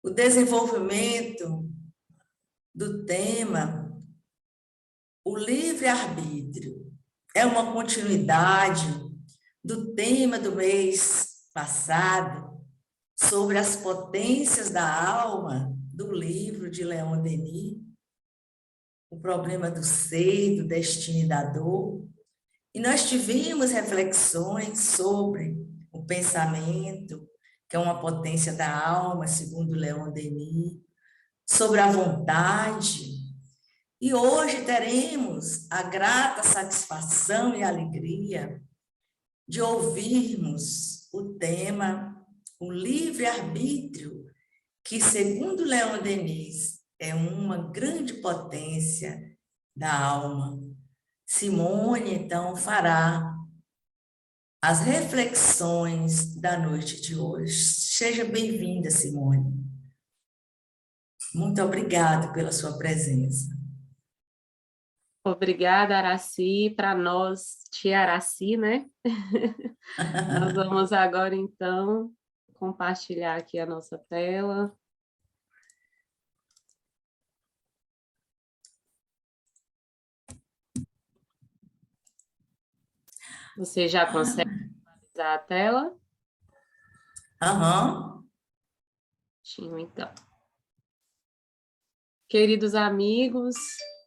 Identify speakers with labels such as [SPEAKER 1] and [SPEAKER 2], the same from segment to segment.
[SPEAKER 1] O desenvolvimento do tema, o livre-arbítrio, é uma continuidade do tema do mês passado, sobre as potências da alma, do livro de Leon Denis, o problema do ser, do destino e da dor. E nós tivemos reflexões sobre o pensamento, que é uma potência da alma, segundo Leon Denis, sobre a vontade. E hoje teremos a grata satisfação e alegria de ouvirmos o tema, o livre-arbítrio, que, segundo Leon Denis, é uma grande potência da alma. Simone, então, fará as reflexões da noite de hoje. Seja bem-vinda, Simone. Muito obrigada pela sua presença.
[SPEAKER 2] Obrigada, Araci. Para nós, tia Araci, né? Nós vamos agora, então, compartilhar aqui a nossa tela. Você já consegue visualizar a tela?
[SPEAKER 1] Aham.
[SPEAKER 2] Então. Queridos amigos,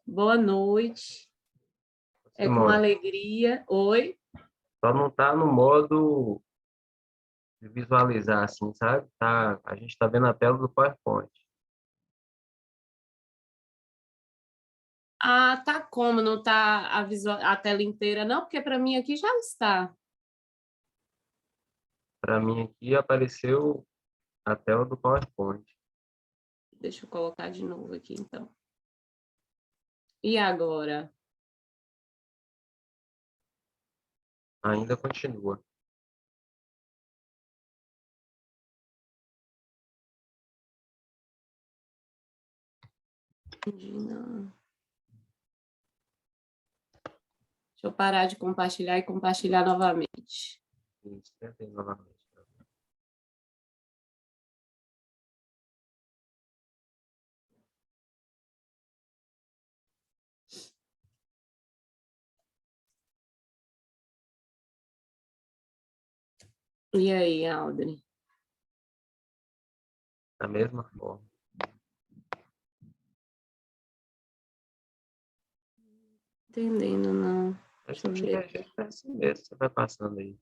[SPEAKER 2] boa noite. É com alegria. Oi?
[SPEAKER 3] Só não está no modo de visualizar assim, sabe? A gente está vendo a tela do PowerPoint.
[SPEAKER 2] Ah, tá como? Não tá a tela inteira, não? Porque para mim aqui já está.
[SPEAKER 3] Para mim aqui apareceu a tela do PowerPoint.
[SPEAKER 2] Deixa eu colocar de novo aqui, então. E agora?
[SPEAKER 3] Ainda continua.
[SPEAKER 2] Não. Deixa eu parar de compartilhar e compartilhar novamente.
[SPEAKER 3] Isso, tentei novamente.
[SPEAKER 2] E aí, Aldrin?
[SPEAKER 3] Da mesma forma.
[SPEAKER 2] Entendendo, não.
[SPEAKER 3] Acho que é assim mesmo, você vai passando aí.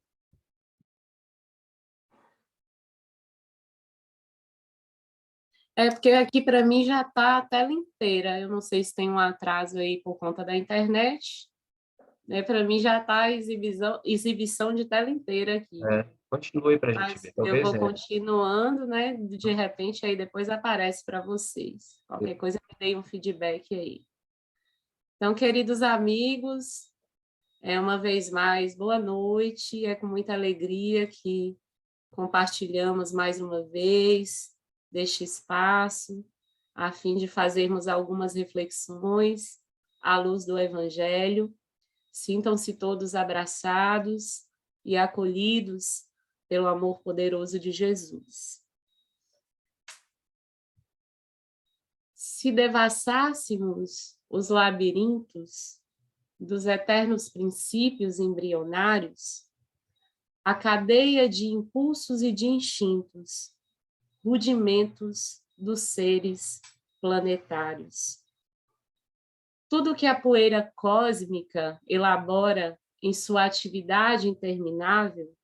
[SPEAKER 2] É porque aqui para mim já está a tela inteira. Eu não sei se tem um atraso aí por conta da internet. Né? Para mim já está a exibição de tela inteira aqui.
[SPEAKER 3] Continue para a gente ver.
[SPEAKER 2] Eu
[SPEAKER 3] Talvez
[SPEAKER 2] vou continuando, né? De repente aí depois aparece para vocês. Qualquer coisa me dê um feedback aí. Então, queridos amigos, uma vez mais, boa noite. É com muita alegria que compartilhamos mais uma vez deste espaço, a fim de fazermos algumas reflexões à luz do Evangelho. Sintam-se todos abraçados e acolhidos pelo amor poderoso de Jesus. Se devassássemos os labirintos dos eternos princípios embrionários, a cadeia de impulsos e de instintos, rudimentos dos seres planetários. Tudo que a poeira cósmica elabora em sua atividade interminável,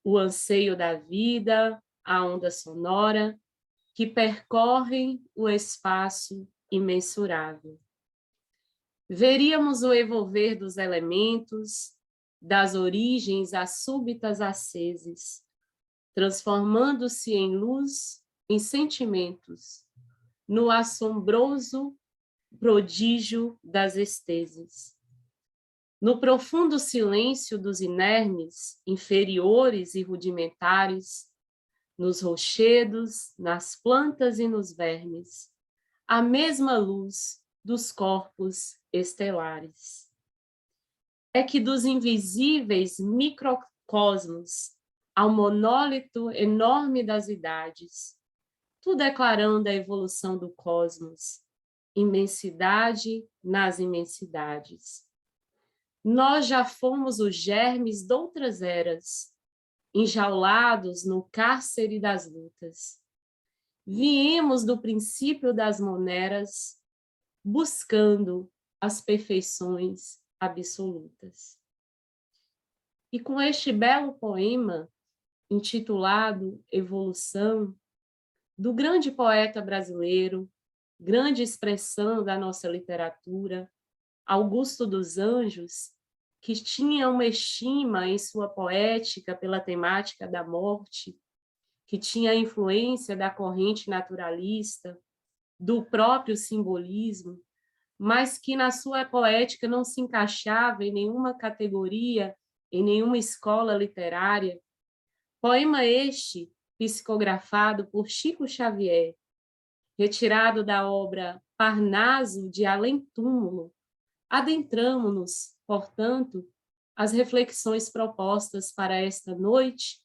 [SPEAKER 2] o anseio da vida, a onda sonora, que percorrem o espaço imensurável. Veríamos o evolver dos elementos, das origens às súbitas aceses, transformando-se em luz, em sentimentos, no assombroso prodígio das esteses. No profundo silêncio dos inermes, inferiores e rudimentares, nos rochedos, nas plantas e nos vermes, a mesma luz dos corpos estelares. É que dos invisíveis microcosmos ao monólito enorme das idades, tu declarando a evolução do cosmos, imensidade nas imensidades. Nós já fomos os germes de outras eras, enjaulados no cárcere das lutas. Viemos do princípio das moneras, buscando as perfeições absolutas. E com este belo poema, intitulado Evolução, do grande poeta brasileiro, grande expressão da nossa literatura, Augusto dos Anjos, que tinha uma estima em sua poética pela temática da morte, que tinha a influência da corrente naturalista, do próprio simbolismo, mas que na sua poética não se encaixava em nenhuma categoria, em nenhuma escola literária. Poema este, psicografado por Chico Xavier, retirado da obra Parnaso de Além Túmulo, adentramo-nos, portanto, às reflexões propostas para esta noite,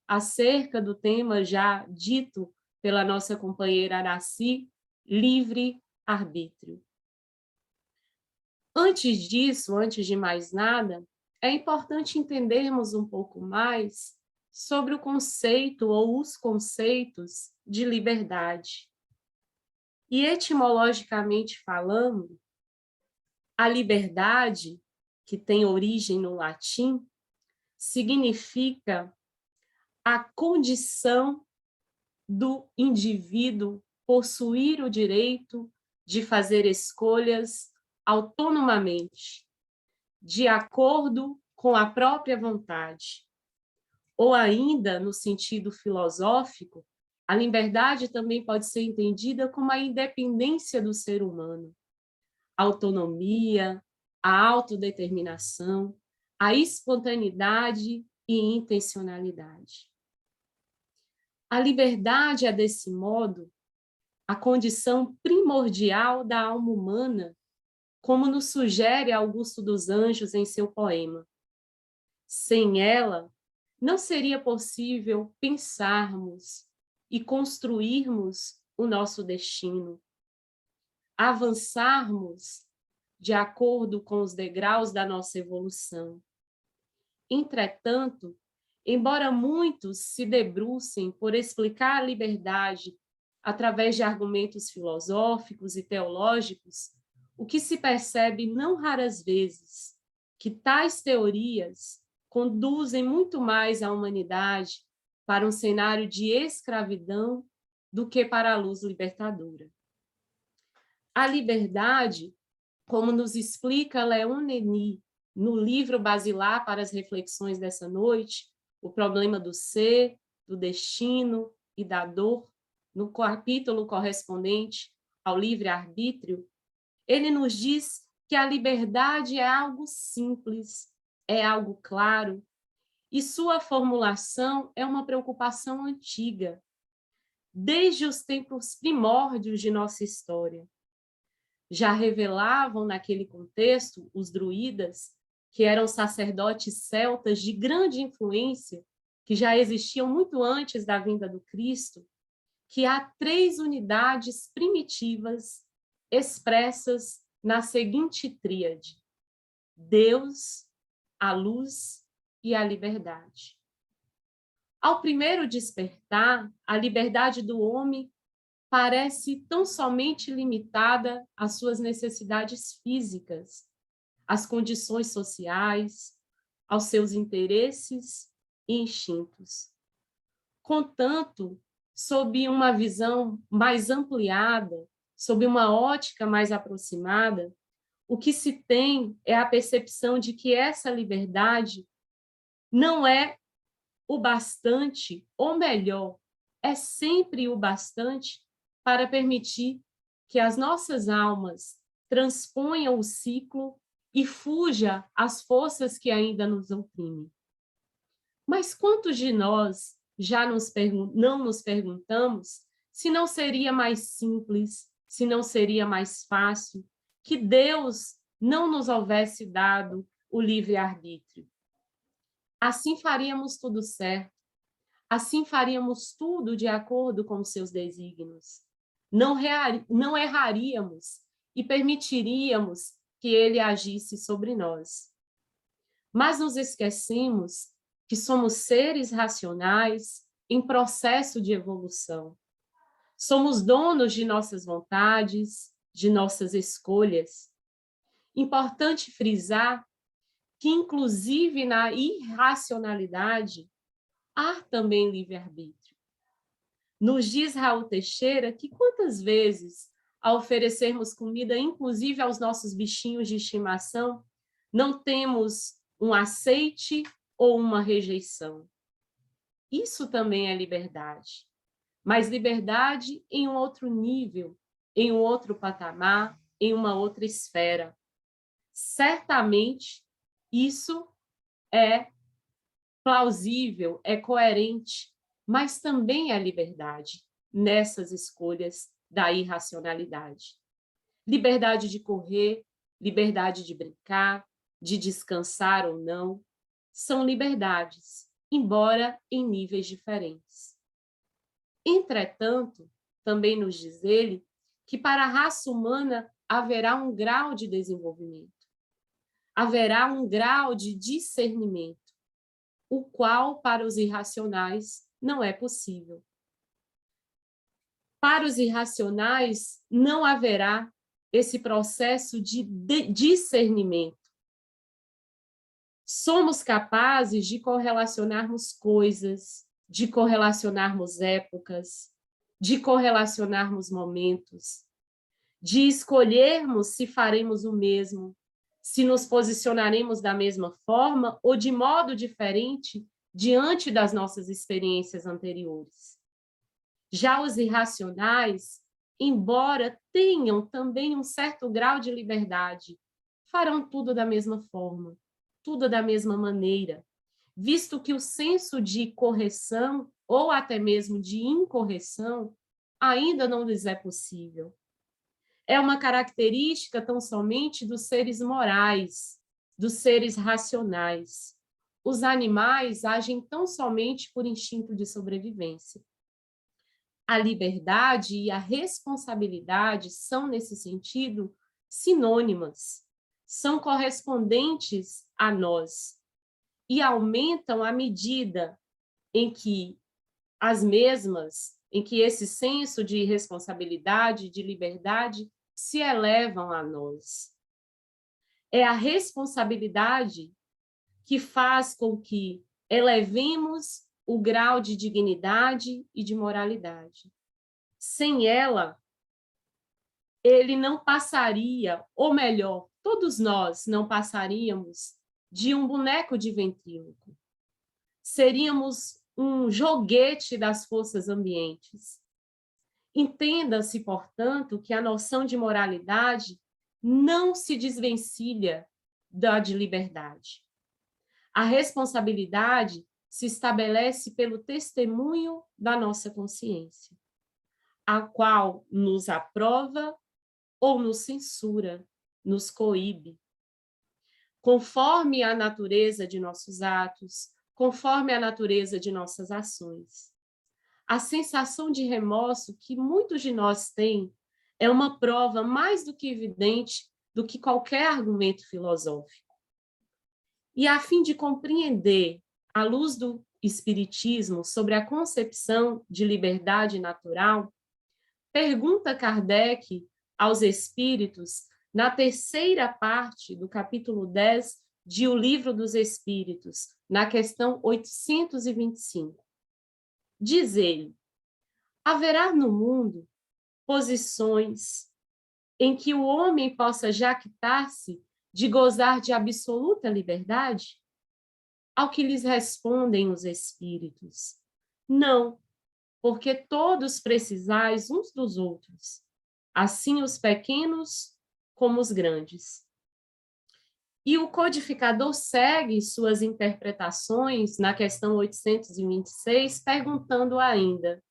[SPEAKER 2] acerca do tema já dito pela nossa companheira Araci, livre-arbítrio. Antes disso, antes de mais nada, é importante entendermos um pouco mais sobre o conceito ou os conceitos de liberdade. E etimologicamente falando, a liberdade, que tem origem no latim, significa a condição do indivíduo possuir o direito de fazer escolhas autonomamente, de acordo com a própria vontade. Ou ainda, no sentido filosófico, a liberdade também pode ser entendida como a independência do ser humano, a autonomia, a autodeterminação, a espontaneidade e intencionalidade. A liberdade é, desse modo, a condição primordial da alma humana, como nos sugere Augusto dos Anjos em seu poema. Sem ela, não seria possível pensarmos e construirmos o nosso destino, avançarmos de acordo com os degraus da nossa evolução. Entretanto, embora muitos se debrucem por explicar a liberdade através de argumentos filosóficos e teológicos, o que se percebe não raras vezes que tais teorias conduzem muito mais a humanidade para um cenário de escravidão do que para a luz libertadora. A liberdade, como nos explica Leon Denis no livro basilar para as reflexões dessa noite, O Problema do Ser, do Destino e da Dor, no capítulo correspondente ao livre-arbítrio, ele nos diz que a liberdade é algo simples, é algo claro, e sua formulação é uma preocupação antiga, desde os tempos primórdios de nossa história. Já revelavam naquele contexto os druidas, que eram sacerdotes celtas de grande influência, que já existiam muito antes da vinda do Cristo, que há 3 unidades primitivas expressas na seguinte tríade: Deus, a luz e a liberdade. Ao primeiro despertar, a liberdade do homem parece tão somente limitada às suas necessidades físicas, às condições sociais, aos seus interesses e instintos. Contanto, sob uma visão mais ampliada, sob uma ótica mais aproximada, o que se tem é a percepção de que essa liberdade não é o bastante, ou melhor, é sempre o bastante para permitir que as nossas almas transponham o ciclo e fuja às forças que ainda nos oprimem. Mas quantos de nós já não nos perguntamos se não seria mais simples, se não seria mais fácil, que Deus não nos houvesse dado o livre-arbítrio? Assim faríamos tudo certo, Assim faríamos tudo de acordo com os seus desígnios. Não erraríamos e permitiríamos que ele agisse sobre nós. Mas nos esquecemos que somos seres racionais em processo de evolução. Somos donos de nossas vontades, de nossas escolhas. Importante frisar que, inclusive na irracionalidade, há também livre-arbítrio. Nos diz Raul Teixeira que quantas vezes, ao oferecermos comida, inclusive aos nossos bichinhos de estimação, não temos um aceite ou uma rejeição. Isso também é liberdade, mas liberdade em um outro nível, em um outro patamar, em uma outra esfera. Certamente, isso é plausível, é coerente, mas também é liberdade nessas escolhas da irracionalidade. Liberdade de correr, liberdade de brincar, de descansar ou não, são liberdades, embora em níveis diferentes. Entretanto, também nos diz ele que para a raça humana haverá um grau de desenvolvimento, haverá um grau de discernimento, o qual, para os irracionais, não é possível. Para os irracionais, não haverá esse processo de discernimento. Somos capazes de correlacionarmos coisas, de correlacionarmos épocas, de correlacionarmos momentos, de escolhermos se faremos o mesmo, se nos posicionaremos da mesma forma ou de modo diferente diante das nossas experiências anteriores. Já os irracionais, embora tenham também um certo grau de liberdade, farão tudo da mesma forma, tudo da mesma maneira, visto que o senso de correção ou até mesmo de incorreção ainda não lhes é possível. É uma característica tão somente dos seres morais, dos seres racionais. Os animais agem tão somente por instinto de sobrevivência. A liberdade e a responsabilidade são, nesse sentido, sinônimas, são correspondentes a nós e aumentam à medida em que esse senso de responsabilidade, de liberdade, se elevam a nós. É a responsabilidade que faz com que elevemos o grau de dignidade e de moralidade. Sem ela, ele não passaria, ou melhor, todos nós não passaríamos de um boneco de ventríloco. Seríamos um joguete das forças ambientes. Entenda-se, portanto, que a noção de moralidade não se desvencilha da de liberdade. A responsabilidade se estabelece pelo testemunho da nossa consciência, a qual nos aprova ou nos censura, nos coíbe. Conforme a natureza de nossos atos, conforme a natureza de nossas ações. A sensação de remorso que muitos de nós têm é uma prova mais do que evidente do que qualquer argumento filosófico. E a fim de compreender, à luz do Espiritismo, sobre a concepção de liberdade natural, pergunta Kardec aos espíritos, na terceira parte do capítulo 10 de O Livro dos Espíritos, na questão 825. Diz ele: haverá no mundo posições em que o homem possa jactar-se de gozar de absoluta liberdade? Ao que lhes respondem os espíritos: não, porque todos precisais uns dos outros, assim os pequenos como os grandes. E o codificador segue suas interpretações na questão 826, perguntando ainda: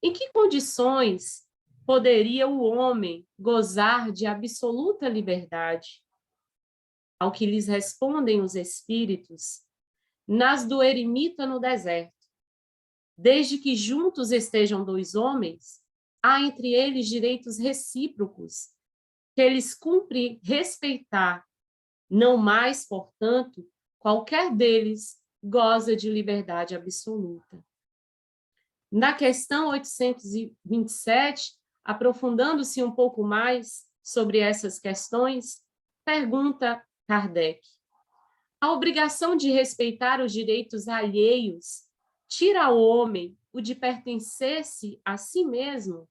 [SPEAKER 2] em que condições poderia o homem gozar de absoluta liberdade? Ao que lhes respondem os espíritos: nas do eremita no deserto, Desde que juntos estejam dois homens, há entre eles direitos recíprocos, que eles cumpre respeitar. Não mais, portanto, qualquer deles goza de liberdade absoluta. Na questão 827, aprofundando-se um pouco mais sobre essas questões, pergunta Kardec: a obrigação de respeitar os direitos alheios tira ao homem o de pertencer-se a si mesmo?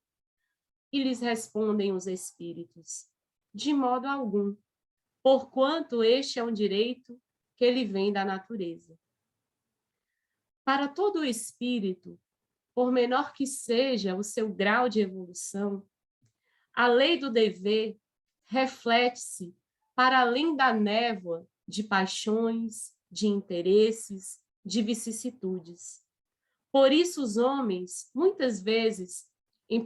[SPEAKER 2] E lhes respondem os espíritos: de modo algum, porquanto este é um direito que ele vem da natureza. Para todo o espírito, por menor que seja o seu grau de evolução, a lei do dever reflete-se para além da névoa de paixões, de interesses, de vicissitudes. Por isso, os homens, muitas vezes, em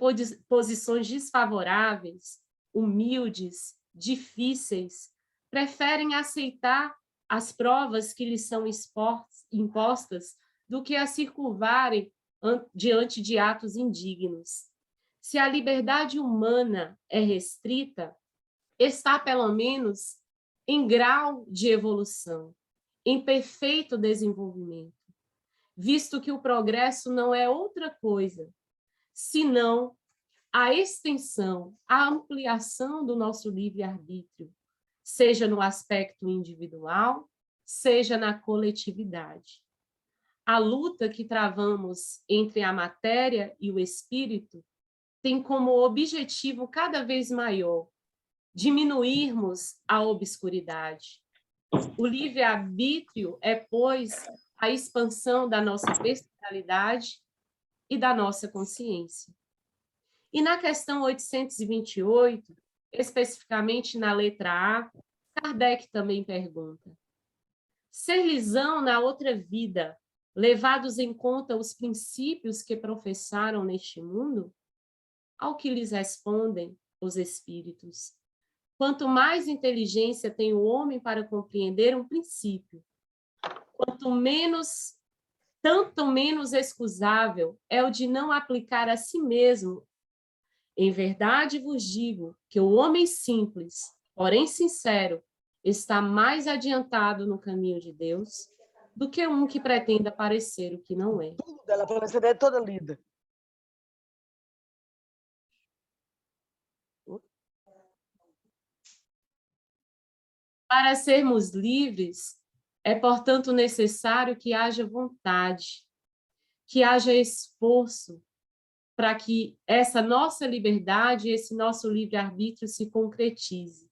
[SPEAKER 2] posições desfavoráveis, humildes, difíceis, preferem aceitar as provas que lhes são impostas do que a se curvarem diante de atos indignos. Se a liberdade humana é restrita, está, pelo menos, em grau de evolução, em perfeito desenvolvimento, visto que o progresso não é outra coisa, senão a extensão, a ampliação do nosso livre-arbítrio, seja no aspecto individual, seja na coletividade. A luta que travamos entre a matéria e o espírito tem como objetivo cada vez maior diminuirmos a obscuridade. O livre-arbítrio é, pois, a expansão da nossa personalidade e da nossa consciência. E na questão 828, especificamente na letra A, Kardec também pergunta: ser-lhes-ão na outra vida levados em conta os princípios que professaram neste mundo? Ao que lhes respondem os espíritos: quanto mais inteligência tem o homem para compreender um princípio, tanto menos excusável é o de não aplicar a si mesmo. Em verdade vos digo que o homem simples, porém sincero, está mais adiantado no caminho de Deus do que um que pretenda parecer o que não é.
[SPEAKER 4] Tudo dela, essa é toda lida.
[SPEAKER 2] Para sermos livres, é, portanto, necessário que haja vontade, que haja esforço para que essa nossa liberdade, esse nosso livre-arbítrio se concretize.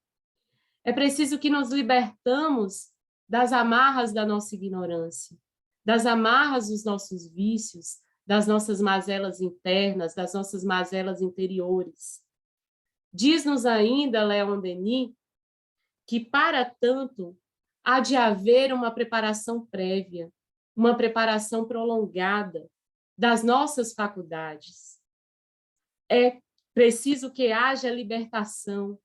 [SPEAKER 2] É preciso que nos libertamos das amarras da nossa ignorância, das amarras dos nossos vícios, das nossas mazelas internas, das nossas mazelas interiores. Diz-nos ainda Leon Denis que, para tanto, há de haver uma preparação prévia, uma preparação prolongada das nossas faculdades. É preciso que haja libertação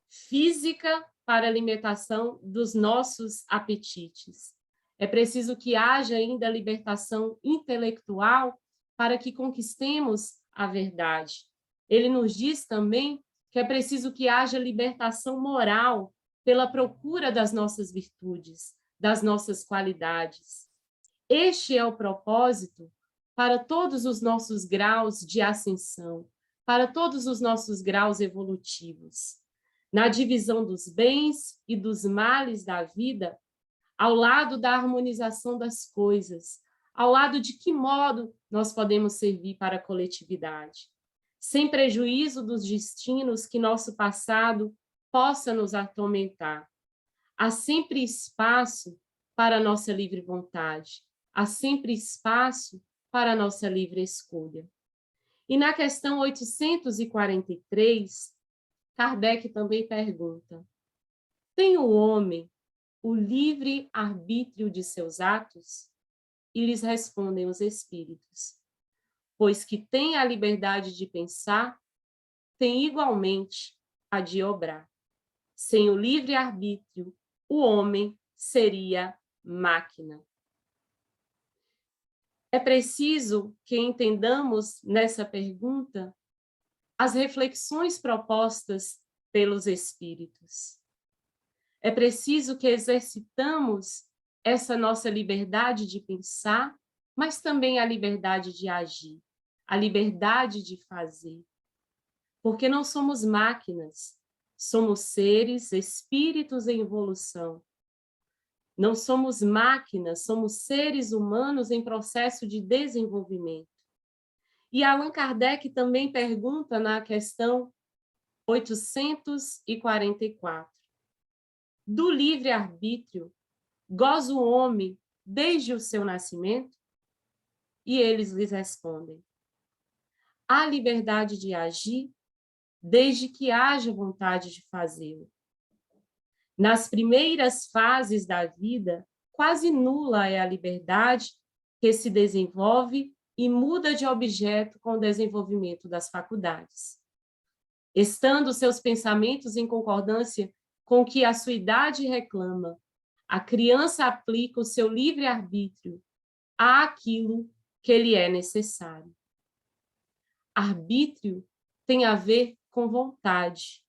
[SPEAKER 2] física para a alimentação dos nossos apetites. É preciso que haja ainda libertação intelectual para que conquistemos a verdade. Ele nos diz também que é preciso que haja libertação moral pela procura das nossas virtudes, das nossas qualidades. Este é o propósito para todos os nossos graus de ascensão, para todos os nossos graus evolutivos. Na divisão dos bens e dos males da vida, ao lado da harmonização das coisas, ao lado de que modo nós podemos servir para a coletividade, sem prejuízo dos destinos que nosso passado possa nos atormentar. Há sempre espaço para a nossa livre vontade, há sempre espaço para a nossa livre escolha. E na questão 843, Kardec também pergunta: tem o homem o livre arbítrio de seus atos? E lhes respondem os espíritos: pois que tem a liberdade de pensar, tem igualmente a de obrar. Sem o livre arbítrio, o homem seria máquina. É preciso que entendamos nessa pergunta as reflexões propostas pelos Espíritos. É preciso que exercitamos essa nossa liberdade de pensar, mas também a liberdade de agir, a liberdade de fazer. Porque não somos máquinas, somos seres, espíritos em evolução. Não somos máquinas, somos seres humanos em processo de desenvolvimento. E Allan Kardec também pergunta na questão 844. Do livre-arbítrio, goza o homem desde o seu nascimento? E eles lhes respondem: há liberdade de agir desde que haja vontade de fazê-lo. Nas primeiras fases da vida, quase nula é a liberdade que se desenvolve e muda de objeto com o desenvolvimento das faculdades. Estando seus pensamentos em concordância com o que a sua idade reclama, a criança aplica o seu livre-arbítrio àquilo que lhe é necessário. Arbítrio tem a ver com vontade.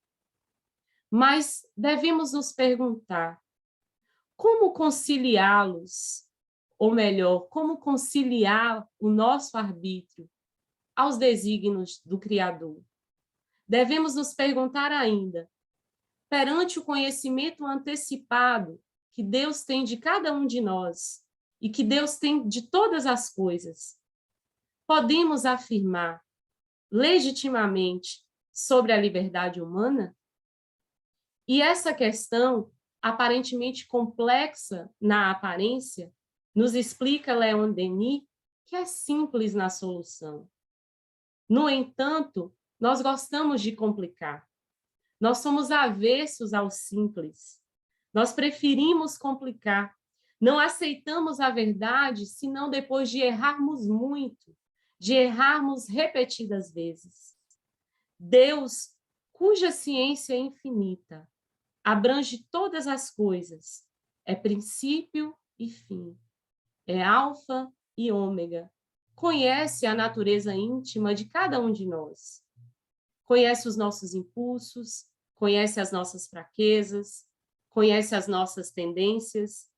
[SPEAKER 2] Mas devemos nos perguntar como conciliá-los, ou melhor, como conciliar o nosso arbítrio aos desígnios do Criador. Devemos nos perguntar ainda, perante o conhecimento antecipado que Deus tem de cada um de nós e que Deus tem de todas as coisas, podemos afirmar legitimamente sobre a liberdade humana? E essa questão, aparentemente complexa na aparência, nos explica Leon Denis que é simples na solução. No entanto, nós gostamos de complicar. Nós somos avessos ao simples. Nós preferimos complicar. Não aceitamos a verdade senão depois de errarmos muito, de errarmos repetidas vezes. Deus, cuja ciência é infinita, abrange todas as coisas, é princípio e fim, é alfa e ômega, conhece a natureza íntima de cada um de nós, conhece os nossos impulsos, conhece as nossas fraquezas, conhece as nossas tendências,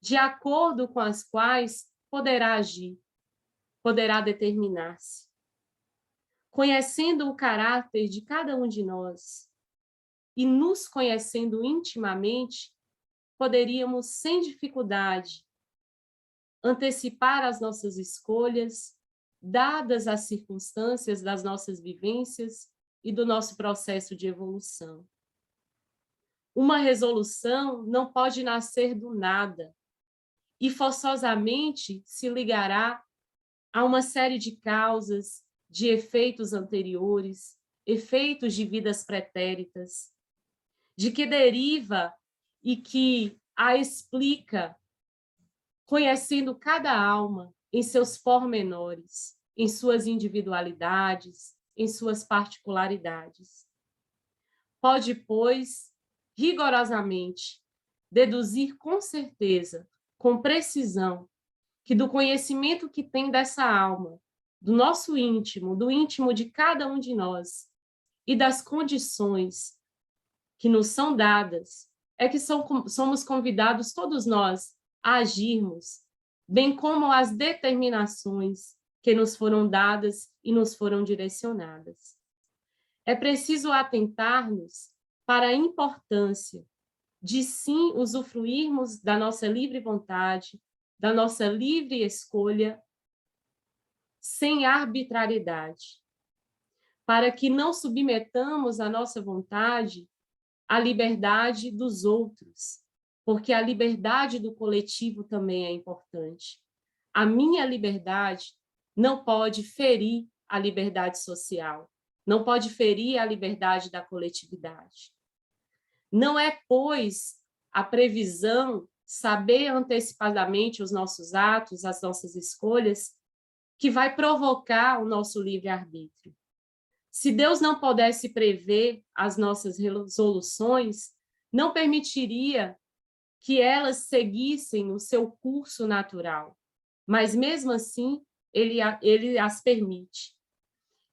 [SPEAKER 2] de acordo com as quais poderá agir, poderá determinar-se. Conhecendo o caráter de cada um de nós, e nos conhecendo intimamente, poderíamos, sem dificuldade, antecipar as nossas escolhas, dadas as circunstâncias das nossas vivências e do nosso processo de evolução. Uma resolução não pode nascer do nada e forçosamente se ligará a uma série de causas, de efeitos anteriores, efeitos de vidas pretéritas, de que deriva e que a explica, conhecendo cada alma em seus pormenores, em suas individualidades, em suas particularidades. Pode, pois, rigorosamente, deduzir com certeza, com precisão, que do conhecimento que tem dessa alma, do nosso íntimo, do íntimo de cada um de nós, e das condições que nos são dadas, é que somos convidados todos nós a agirmos, bem como as determinações que nos foram dadas e nos foram direcionadas. É preciso atentar-nos para a importância de sim usufruirmos da nossa livre vontade, da nossa livre escolha, sem arbitrariedade, para que não submetamos a nossa vontade à liberdade dos outros, porque a liberdade do coletivo também é importante. A minha liberdade não pode ferir a liberdade social, não pode ferir a liberdade da coletividade. Não é, pois, a previsão, saber antecipadamente os nossos atos, as nossas escolhas, que vai provocar o nosso livre-arbítrio. Se Deus não pudesse prever as nossas resoluções, não permitiria que elas seguissem o seu curso natural. mas mesmo assim ele as permite.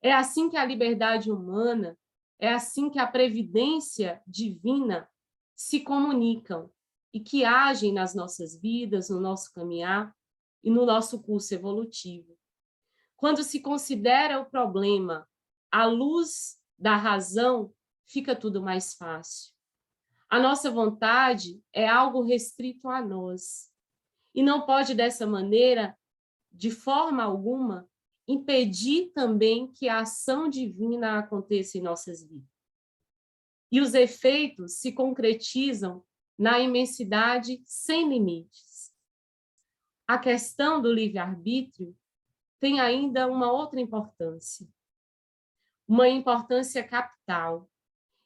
[SPEAKER 2] É assim que a liberdade humana, é assim que a previdência divina se comunicam e que agem nas nossas vidas, no nosso caminhar e no nosso curso evolutivo. Quando se considera o problema à luz da razão, fica tudo mais fácil. A nossa vontade é algo restrito a nós e não pode, dessa maneira, de forma alguma, impedir também que a ação divina aconteça em nossas vidas. E os efeitos se concretizam na imensidade sem limites. A questão do livre-arbítrio tem ainda uma outra importância, uma importância capital,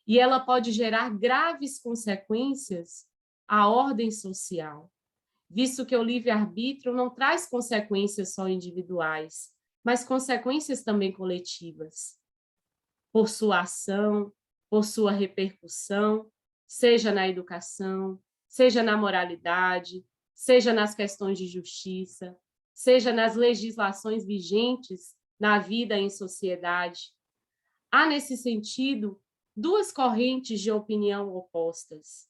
[SPEAKER 2] e ela pode gerar graves consequências à ordem social, visto que o livre-arbítrio não traz consequências só individuais, mas consequências também coletivas, por sua ação, por sua repercussão, seja na educação, seja na moralidade, seja nas questões de justiça, seja nas legislações vigentes na vida em sociedade. Há, nesse sentido, duas correntes de opinião opostas.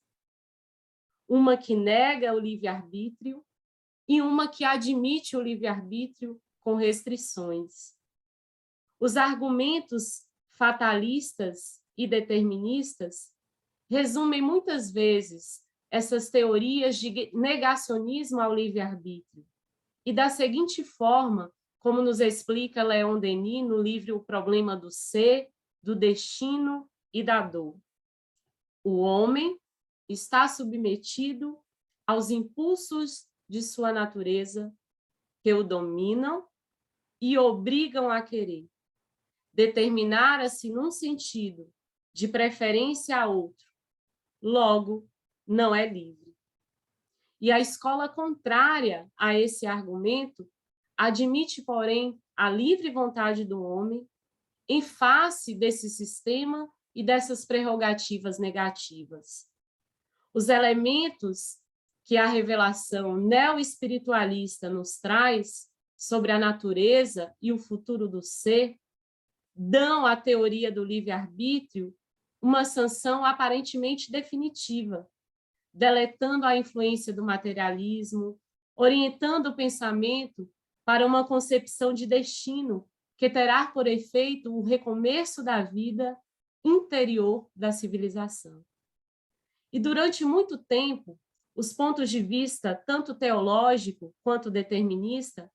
[SPEAKER 2] Uma que nega o livre-arbítrio e uma que admite o livre-arbítrio com restrições. Os argumentos fatalistas e deterministas resumem muitas vezes essas teorias de negacionismo ao livre-arbítrio. E da seguinte forma, como nos explica Leon Denis no livro O Problema do Ser, do Destino e da Dor. O homem está submetido aos impulsos de sua natureza que o dominam e obrigam a querer. Determinar-se num sentido de preferência a outro, logo não é livre. E a escola contrária a esse argumento admite, porém, a livre vontade do homem em face desse sistema e dessas prerrogativas negativas. Os elementos que a revelação neo-espiritualista nos traz sobre a natureza e o futuro do ser dão à teoria do livre-arbítrio uma sanção aparentemente definitiva, deletando a influência do materialismo, orientando o pensamento para uma concepção de destino que terá por efeito o recomeço da vida interior da civilização. E durante muito tempo, os pontos de vista, tanto teológico quanto determinista,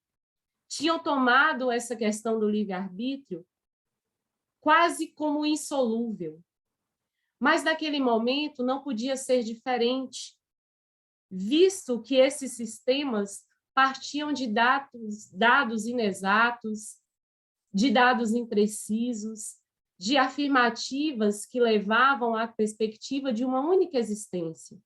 [SPEAKER 2] tinham tomado essa questão do livre-arbítrio quase como insolúvel. Mas naquele momento não podia ser diferente, visto que esses sistemas partiam de dados inexatos, de dados imprecisos, de afirmativas que levavam à perspectiva de uma única existência,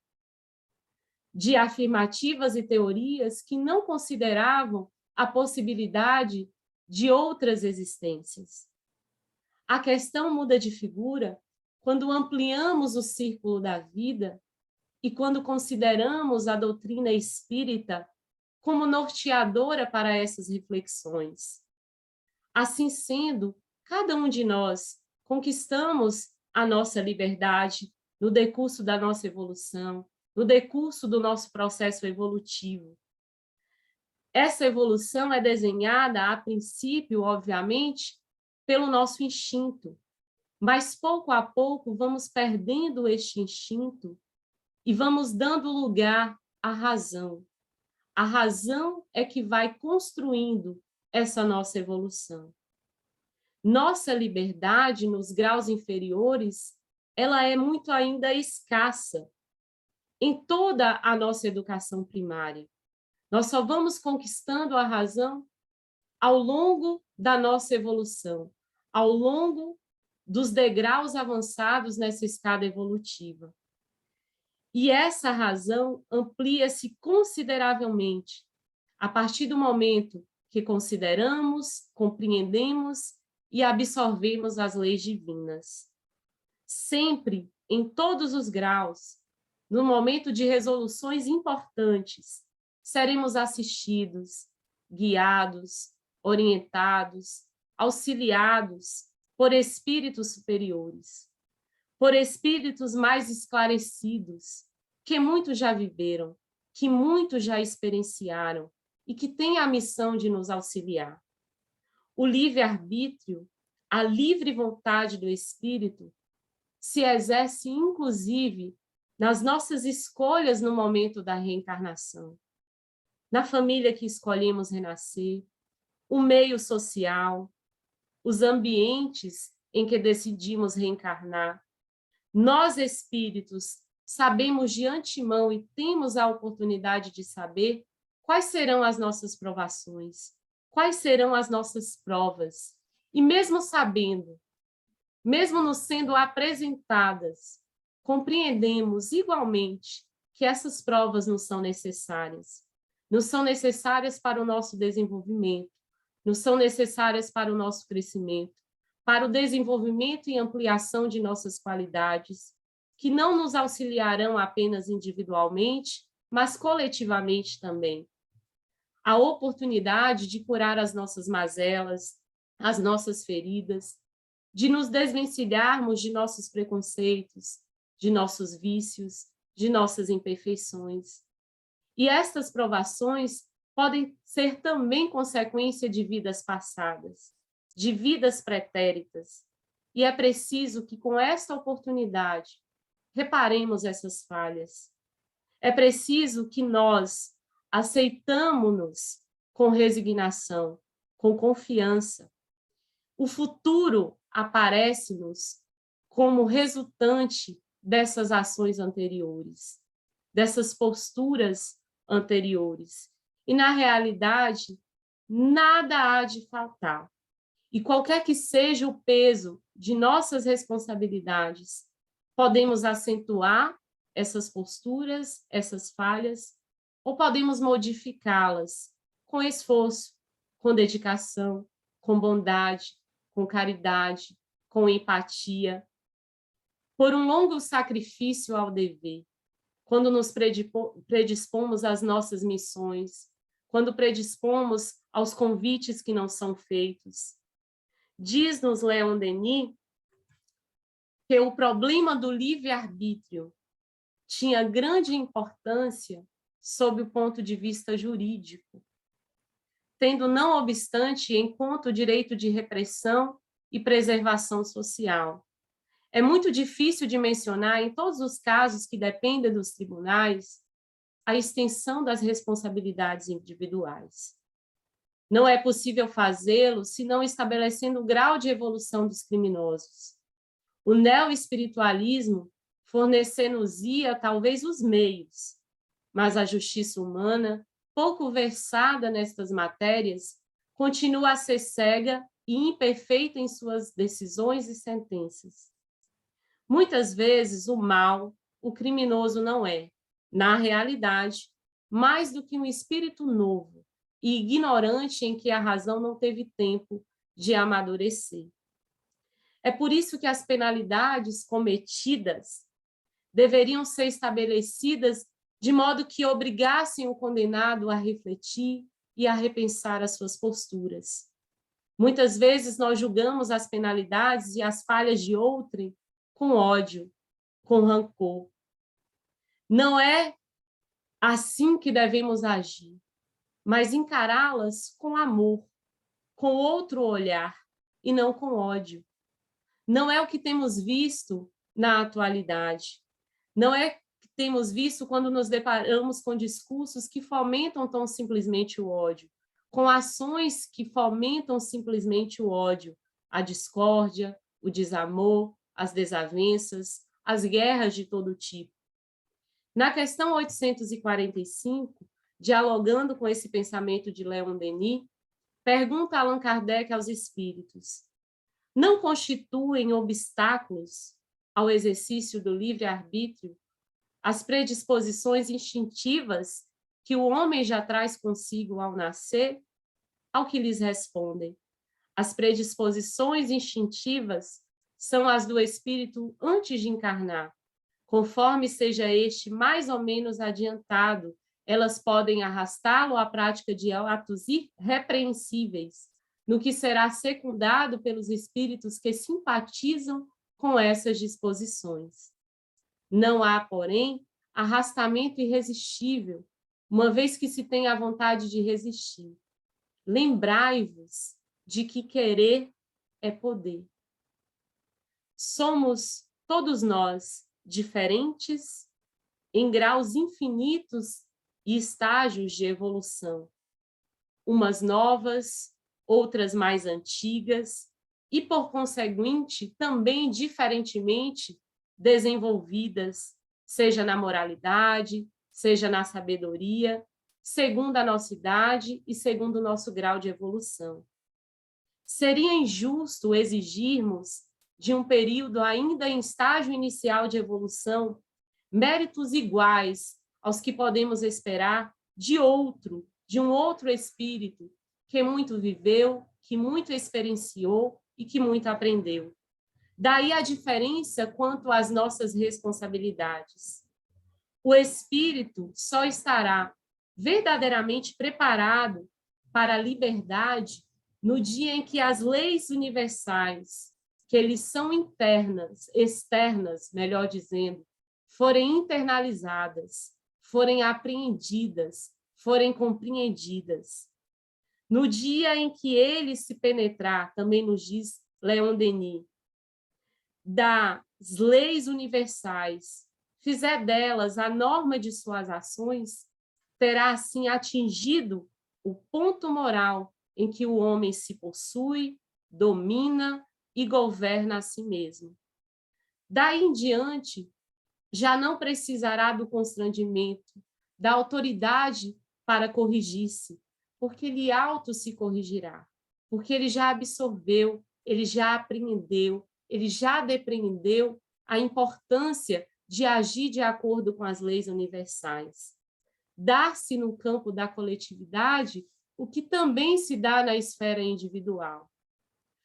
[SPEAKER 2] de afirmativas e teorias que não consideravam a possibilidade de outras existências. A questão muda de figura quando ampliamos o círculo da vida e quando consideramos a doutrina espírita como norteadora para essas reflexões. Assim sendo, cada um de nós conquistamos a nossa liberdade no decurso da nossa evolução, no decurso do nosso processo evolutivo. Essa evolução é desenhada, a princípio, obviamente, pelo nosso instinto, mas pouco a pouco vamos perdendo este instinto e vamos dando lugar à razão. A razão é que vai construindo essa nossa evolução. Nossa liberdade nos graus inferiores, ela é muito ainda escassa em toda a nossa educação primária. Nós só vamos conquistando a razão ao longo da nossa evolução, ao longo dos degraus avançados nessa escada evolutiva. E essa razão amplia-se consideravelmente a partir do momento que consideramos, compreendemos e absorvemos as leis divinas. Sempre, em todos os graus, no momento de resoluções importantes, seremos assistidos, guiados, orientados, auxiliados por espíritos superiores, por espíritos mais esclarecidos, que muito já viveram, que muito já experienciaram e que têm a missão de nos auxiliar. O livre-arbítrio, a livre vontade do espírito, se exerce, inclusive, nas nossas escolhas no momento da reencarnação, na família que escolhemos renascer, o meio social, os ambientes em que decidimos reencarnar. Nós, espíritos, sabemos de antemão e temos a oportunidade de saber quais serão as nossas provações, quais serão as nossas provas. E mesmo sabendo, mesmo nos sendo apresentadas, compreendemos igualmente que essas provas nos são necessárias. Nos são necessárias para o nosso desenvolvimento, nos são necessárias para o nosso crescimento, para o desenvolvimento e ampliação de nossas qualidades, que não nos auxiliarão apenas individualmente, mas coletivamente também. A oportunidade de curar as nossas mazelas, as nossas feridas, de nos desvencilharmos de nossos preconceitos, de nossos vícios, de nossas imperfeições. E estas provações podem ser também consequência de vidas passadas, de vidas pretéritas. E é preciso que, com esta oportunidade, reparemos essas falhas. É preciso que nós aceitamo-nos com resignação, com confiança. O futuro aparece-nos como resultante dessas ações anteriores, dessas posturas anteriores. E, na realidade, nada há de faltar. E qualquer que seja o peso de nossas responsabilidades, podemos acentuar essas posturas, essas falhas, ou podemos modificá-las com esforço, com dedicação, com bondade, com caridade, com empatia, por um longo sacrifício ao dever, quando nos predispomos às nossas missões, quando predispomos aos convites que não são feitos. Diz-nos Leon Denis que o problema do livre-arbítrio tinha grande importância sob o ponto de vista jurídico, tendo, não obstante, em conta o direito de repressão e preservação social. É muito difícil de mencionar, em todos os casos que dependem dos tribunais, a extensão das responsabilidades individuais. Não é possível fazê-lo senão estabelecendo o grau de evolução dos criminosos. O neoespiritualismo fornecer-nos-ia talvez os meios, mas a justiça humana, pouco versada nestas matérias, continua a ser cega e imperfeita em suas decisões e sentenças. Muitas vezes o mal, o criminoso não é, na realidade, mais do que um espírito novo e ignorante em que a razão não teve tempo de amadurecer. É por isso que as penalidades cometidas deveriam ser estabelecidas de modo que obrigassem o condenado a refletir e a repensar as suas posturas. Muitas vezes nós julgamos as penalidades e as falhas de outrem com ódio, com rancor. Não é assim que devemos agir, mas encará-las com amor, com outro olhar, e não com ódio. Não é o que temos visto na atualidade. Não é o que temos visto quando nos deparamos com discursos que fomentam tão simplesmente o ódio, com ações que fomentam simplesmente o ódio, a discórdia, o desamor, as desavenças, as guerras de todo tipo. Na questão 845, dialogando com esse pensamento de Leon Denis, pergunta Allan Kardec aos espíritos: não constituem obstáculos ao exercício do livre-arbítrio as predisposições instintivas que o homem já traz consigo ao nascer? Ao que lhes respondem: as predisposições instintivas são as do espírito antes de encarnar, conforme seja este mais ou menos adiantado elas podem arrastá-lo à prática de atos irrepreensíveis, no que será secundado pelos espíritos que simpatizam com essas disposições. Não há, porém, arrastamento irresistível, uma vez que se tem a vontade de resistir. Lembrai-vos de que querer é poder. Somos todos nós diferentes em graus infinitos e estágios de evolução. Umas novas, outras mais antigas e, por conseguinte, também diferentemente desenvolvidas, seja na moralidade, seja na sabedoria, segundo a nossa idade e segundo o nosso grau de evolução. Seria injusto exigirmos, de um período ainda em estágio inicial de evolução, méritos iguais aos que podemos esperar de um outro espírito que muito viveu, que muito experienciou e que muito aprendeu. Daí a diferença quanto às nossas responsabilidades. O espírito só estará verdadeiramente preparado para a liberdade no dia em que as leis universais, que eles são externas, melhor dizendo, forem internalizadas, forem apreendidas, forem compreendidas. No dia em que ele se penetrar, também nos diz Leon Denis, das leis universais, fizer delas a norma de suas ações, terá assim atingido o ponto moral em que o homem se possui, domina e governa a si mesmo. Daí em diante, já não precisará do constrangimento, da autoridade para corrigir-se, porque ele auto se corrigirá, porque ele já absorveu, ele já apreendeu, ele já depreendeu a importância de agir de acordo com as leis universais. Dar-se no campo da coletividade o que também se dá na esfera individual.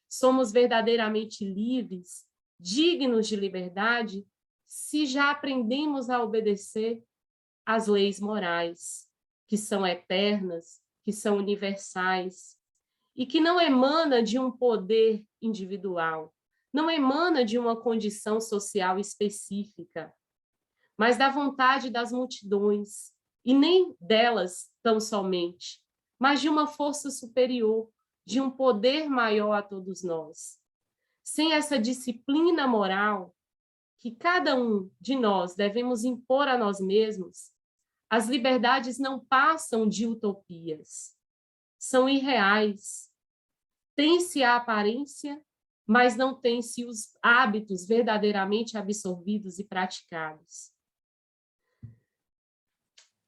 [SPEAKER 2] Somos verdadeiramente livres, dignos de liberdade, se já aprendemos a obedecer às leis morais, que são eternas, que são universais, e que não emana de um poder individual, não emana de uma condição social específica, mas da vontade das multidões, e nem delas tão somente, mas de uma força superior, de um poder maior a todos nós. Sem essa disciplina moral que cada um de nós devemos impor a nós mesmos, as liberdades não passam de utopias, são irreais. Tem-se a aparência, mas não tem-se os hábitos verdadeiramente absorvidos e praticados.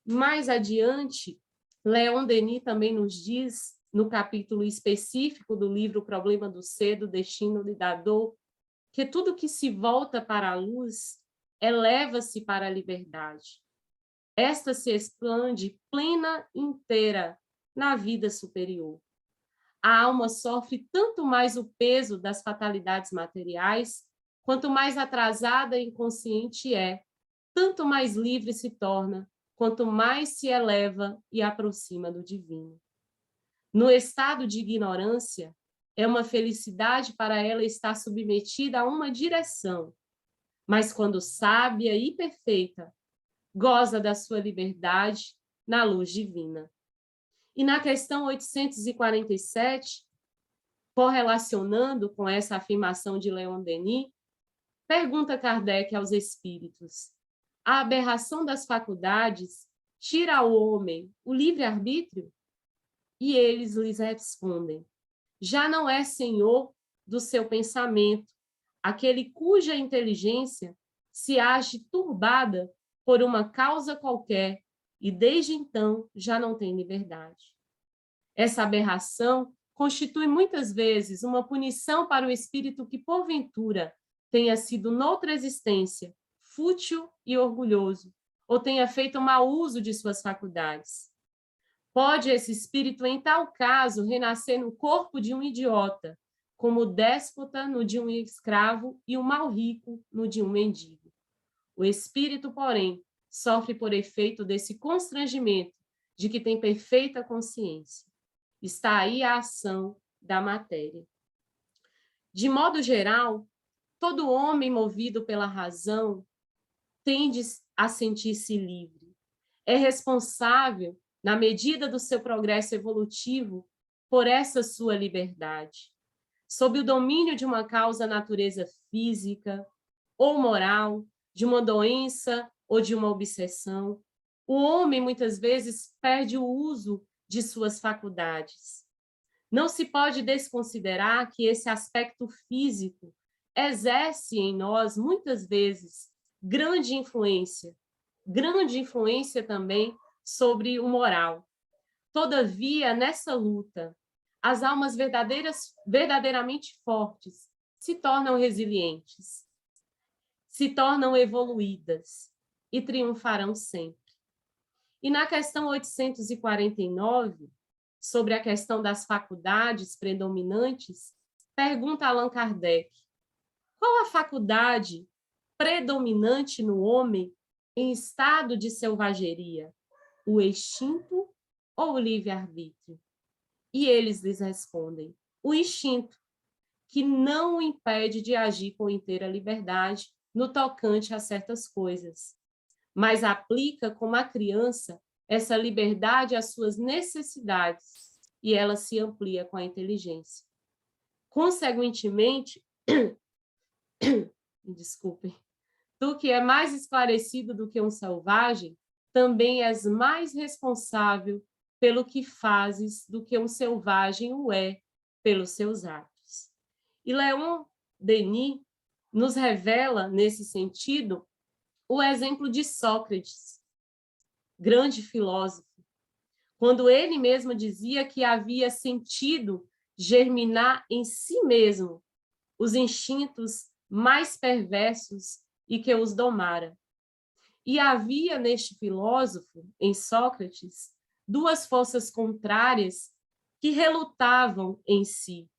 [SPEAKER 2] Mais adiante, Leon Denis também nos diz, no capítulo específico do livro O Problema do Ser, do Destino e da Dor, que tudo que se volta para a luz eleva-se para a liberdade. Esta se expande plena e inteira na vida superior. A alma sofre tanto mais o peso das fatalidades materiais, quanto mais atrasada e inconsciente é, tanto mais livre se torna, quanto mais se eleva e aproxima do divino. No estado de ignorância, é uma felicidade para ela estar submetida a uma direção, mas quando sábia e perfeita, goza da sua liberdade na luz divina. E na questão 847, correlacionando com essa afirmação de Leon Denis, pergunta Kardec aos espíritos: a aberração das faculdades tira ao homem o livre-arbítrio? E eles lhes respondem: já não é senhor do seu pensamento, aquele cuja inteligência se age turbada por uma causa qualquer e desde então já não tem liberdade. Essa aberração constitui muitas vezes uma punição para o espírito que, porventura, tenha sido noutra existência fútil e orgulhoso, ou tenha feito mau uso de suas faculdades. Pode esse espírito, em tal caso, renascer no corpo de um idiota, como o déspota no de um escravo e o mal rico no de um mendigo. O espírito, porém, sofre por efeito desse constrangimento de que tem perfeita consciência. Está aí a ação da matéria. De modo geral, todo homem movido pela razão tende a sentir-se livre. É responsável, na medida do seu progresso evolutivo, por essa sua liberdade. Sob o domínio de uma causa natureza física ou moral, de uma doença ou de uma obsessão, o homem muitas vezes perde o uso de suas faculdades. Não se pode desconsiderar que esse aspecto físico exerce em nós, muitas vezes, grande influência também sobre o moral. Todavia, nessa luta, as almas verdadeiramente fortes se tornam resilientes, se tornam evoluídas e triunfarão sempre. E na questão 849, sobre a questão das faculdades predominantes, pergunta Allan Kardec: qual a faculdade predominante no homem em estado de selvageria? O instinto ou o livre-arbítrio? E eles lhes respondem: o instinto, que não o impede de agir com inteira liberdade no tocante a certas coisas, mas aplica como a criança essa liberdade às suas necessidades e ela se amplia com a inteligência. Consequentemente, desculpem, tu que é mais esclarecido do que um selvagem, também és mais responsável pelo que fazes do que um selvagem o é pelos seus atos. E Leon Denis nos revela, nesse sentido, o exemplo de Sócrates, grande filósofo, quando ele mesmo dizia que havia sentido germinar em si mesmo os instintos mais perversos e que os domara. E havia neste filósofo, em Sócrates, duas forças contrárias que relutavam em si,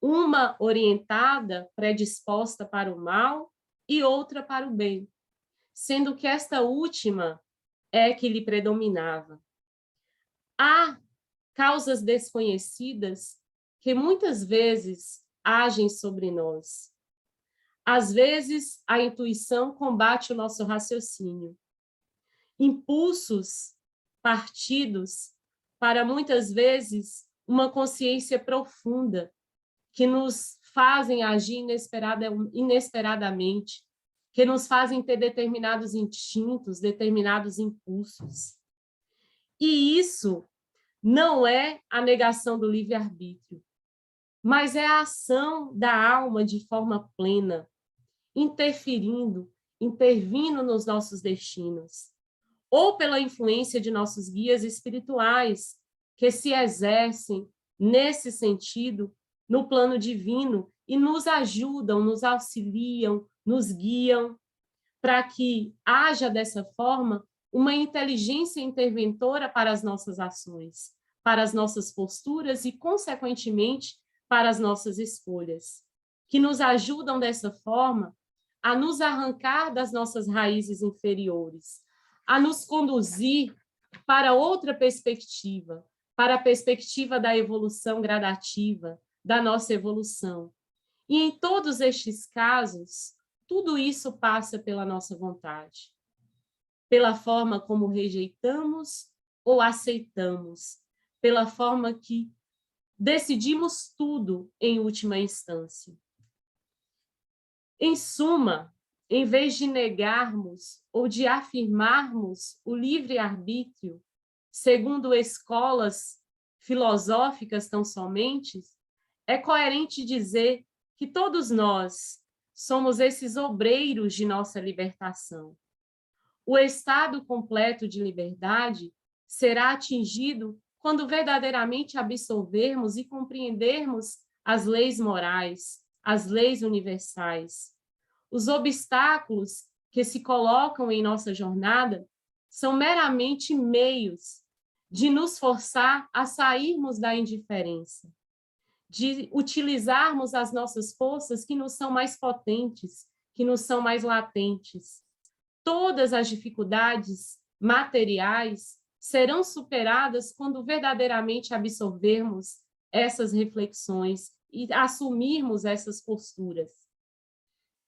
[SPEAKER 2] uma orientada, predisposta para o mal, e outra para o bem, sendo que esta última é que lhe predominava. Há causas desconhecidas que muitas vezes agem sobre nós. Às vezes, a intuição combate o nosso raciocínio. Impulsos partidos para, muitas vezes, uma consciência profunda que nos fazem agir inesperadamente, que nos fazem ter determinados instintos, determinados impulsos. E isso não é a negação do livre-arbítrio, mas é a ação da alma de forma plena, intervindo nos nossos destinos, ou pela influência de nossos guias espirituais, que se exercem nesse sentido no plano divino e nos ajudam, nos auxiliam, nos guiam, para que haja dessa forma uma inteligência interventora para as nossas ações, para as nossas posturas e, consequentemente, para as nossas escolhas, que nos ajudam dessa forma a nos arrancar das nossas raízes inferiores, a nos conduzir para outra perspectiva, para a perspectiva da evolução gradativa, da nossa evolução. E em todos estes casos, tudo isso passa pela nossa vontade, pela forma como rejeitamos ou aceitamos, pela forma que decidimos tudo em última instância. Em suma, em vez de negarmos ou de afirmarmos o livre-arbítrio, segundo escolas filosóficas tão somente, é coerente dizer que todos nós somos esses obreiros de nossa libertação. O estado completo de liberdade será atingido quando verdadeiramente absorvermos e compreendermos as leis morais, as leis universais. Os obstáculos que se colocam em nossa jornada são meramente meios de nos forçar a sairmos da indiferença, de utilizarmos as nossas forças que nos são mais potentes, que nos são mais latentes. todas as dificuldades materiais serão superadas quando verdadeiramente absorvermos essas reflexões e assumirmos essas posturas.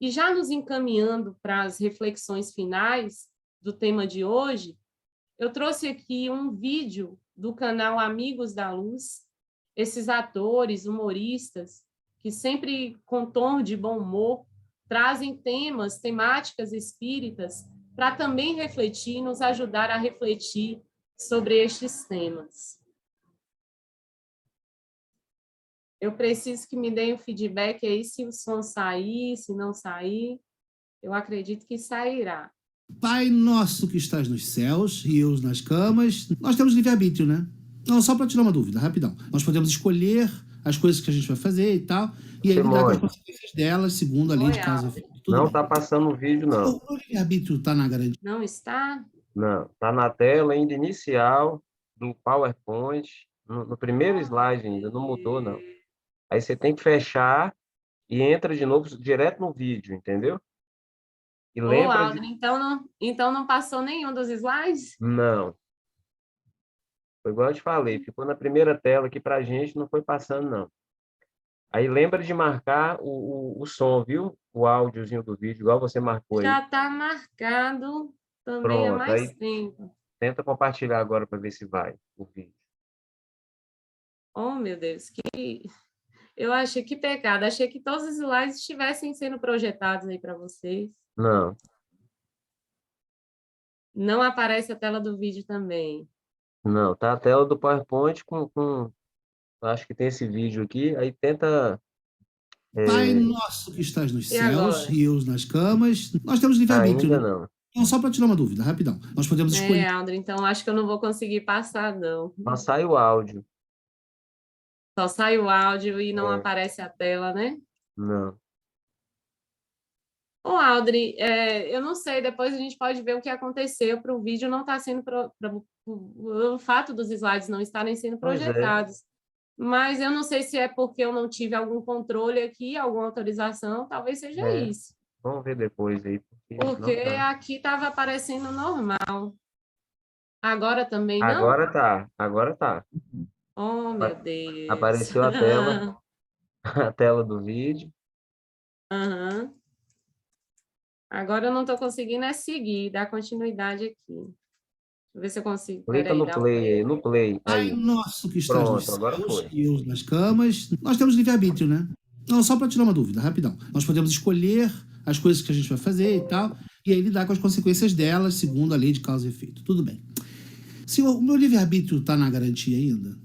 [SPEAKER 2] E já nos encaminhando para as reflexões finais do tema de hoje, eu trouxe aqui um vídeo do canal Amigos da Luz, esses atores, humoristas, que sempre com tom de bom humor, trazem temáticas espíritas, para também refletir, nos ajudar a refletir sobre estes temas. Eu preciso que me deem um feedback aí se o som sair, se não sair. Eu acredito que sairá.
[SPEAKER 5] Pai nosso que estás nos céus e eu nas camas. Nós temos livre-arbítrio, né? Não, só para tirar uma dúvida, rapidão. Nós podemos escolher as coisas que a gente vai fazer e tal, e aí lidar com as consequências delas, segundo a lei de causa e efeito.
[SPEAKER 3] Não está passando o vídeo, não.
[SPEAKER 5] O livre-arbítrio está na garantia?
[SPEAKER 2] Não está?
[SPEAKER 3] Não, está na tela ainda inicial do PowerPoint, no primeiro slide ainda, não mudou, não. Aí você tem que fechar e entra de novo direto no vídeo, entendeu? E lembra
[SPEAKER 2] Aldrin, então não passou nenhum dos slides?
[SPEAKER 3] Não. Foi igual eu te falei, ficou na primeira tela aqui pra gente, não foi passando, não. Aí lembra de marcar o som, viu? O áudiozinho do vídeo, igual você marcou aí.
[SPEAKER 2] Já está marcado também há mais tempo.
[SPEAKER 3] Tenta compartilhar agora para ver se vai o vídeo.
[SPEAKER 2] Oh, meu Deus, eu achei que pecado. Achei que todos os slides estivessem sendo projetados aí para vocês.
[SPEAKER 3] Não.
[SPEAKER 2] Não aparece a tela do vídeo também.
[SPEAKER 3] Não, tá a tela do PowerPoint acho que tem esse vídeo aqui, aí tenta...
[SPEAKER 5] Pai nosso que estás nos céus
[SPEAKER 2] agora?
[SPEAKER 5] e eu nas camas. Nós temos livre-arbítrio,
[SPEAKER 3] Ainda
[SPEAKER 5] né?
[SPEAKER 3] não.
[SPEAKER 5] Não, só para tirar uma dúvida, rapidão. Nós podemos escolher.
[SPEAKER 2] Aldrin, então acho que eu não vou conseguir passar, não.
[SPEAKER 3] Só sai o áudio.
[SPEAKER 2] Só sai o áudio e não aparece a tela, né?
[SPEAKER 3] Não.
[SPEAKER 2] Ô, Aldrin, eu não sei, depois a gente pode ver o que aconteceu para o vídeo não estar sendo... o fato dos slides não estarem sendo projetados. Mas eu não sei se é porque eu não tive algum controle aqui, alguma autorização, talvez seja isso.
[SPEAKER 3] Vamos ver depois aí.
[SPEAKER 2] Porque aqui estava aparecendo normal. Agora também não?
[SPEAKER 3] Agora tá.
[SPEAKER 2] Oh, meu Deus.
[SPEAKER 3] Apareceu a tela, a tela do vídeo.
[SPEAKER 2] Uhum. Agora eu não estou conseguindo seguir, dar continuidade aqui. Deixa eu ver se eu consigo.
[SPEAKER 3] Clica no play, no play.
[SPEAKER 5] Pai nosso que estás nos
[SPEAKER 3] agora
[SPEAKER 5] céus
[SPEAKER 3] foi.
[SPEAKER 5] e eu nas camas. Nós temos livre-arbítrio, né? Não, só para tirar uma dúvida, rapidão. Nós podemos escolher as coisas que a gente vai fazer e tal, e aí lidar com as consequências delas, segundo a lei de causa e efeito. Tudo bem. Se o meu livre-arbítrio está na garantia ainda,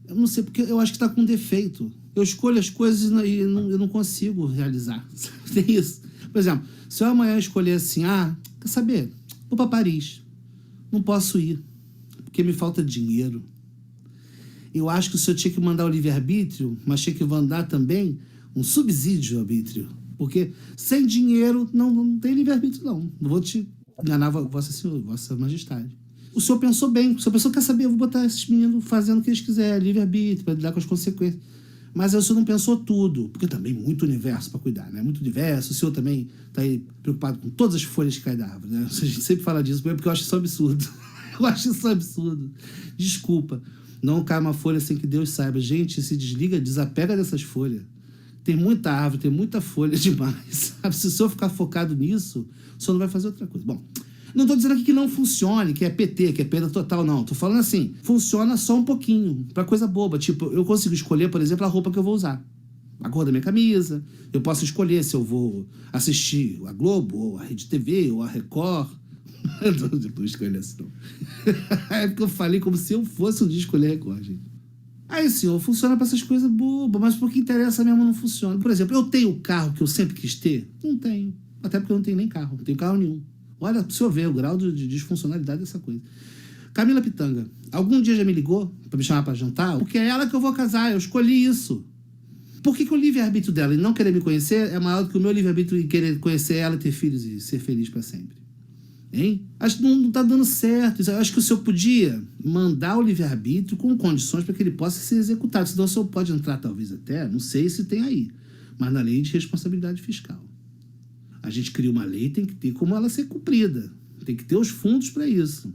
[SPEAKER 5] eu não sei, porque eu acho que está com defeito. Eu escolho as coisas e eu não consigo realizar. Tem isso. Por exemplo, se eu amanhã escolher assim, quer saber? Vou para Paris. Não posso ir, porque me falta dinheiro. Eu acho que o senhor tinha que mandar o livre-arbítrio, mas tinha que mandar também um subsídio ao arbítrio. Porque sem dinheiro não tem livre-arbítrio, não. Não vou te enganar, Vossa Majestade. O senhor pensou bem. O senhor pensou, quer saber, eu vou botar esses meninos fazendo o que eles quiserem, livre-arbítrio, para lidar com as consequências. Mas o senhor não pensou tudo, porque também muito universo para cuidar, né? Muito universo. O senhor também está aí preocupado com todas as folhas que caem da árvore, né? A gente sempre fala disso, porque eu acho isso absurdo. Eu acho isso absurdo. Desculpa. Não cai uma folha sem que Deus saiba. Gente, se desliga, desapega dessas folhas. Tem muita árvore, tem muita folha demais. Sabe? Se o senhor ficar focado nisso, o senhor não vai fazer outra coisa. Bom, não estou dizendo aqui que não funcione, que é PT, que é perda total, não. Estou falando assim, funciona só um pouquinho, para coisa boba. Tipo, eu consigo escolher, por exemplo, a roupa que eu vou usar. A cor da minha camisa. Eu posso escolher se eu vou assistir a Globo, ou a Rede TV, ou a Record. Não escolher assim, não. É porque eu falei como se eu fosse um dia escolher a Record, gente. Aí, senhor, funciona para essas coisas bobas, mas porque interessa mesmo não funciona. Por exemplo, eu tenho o carro que eu sempre quis ter? Não tenho. Até porque eu não tenho nem carro, não tenho carro nenhum. Olha, para o senhor ver o grau de disfuncionalidade dessa coisa. Camila Pitanga, algum dia já me ligou para me chamar para jantar? Porque é ela que eu vou casar, eu escolhi isso. Por que o livre-arbítrio dela e não querer me conhecer é maior do que o meu livre-arbítrio em querer conhecer ela, ter filhos e ser feliz para sempre? Hein? Acho que não está dando certo. Eu acho que o senhor podia mandar o livre-arbítrio com condições para que ele possa ser executado. Senão o senhor pode entrar, talvez até, não sei se tem aí, mas na lei de responsabilidade fiscal. A gente cria uma lei, tem que ter como ela ser cumprida. Tem que ter os fundos para isso.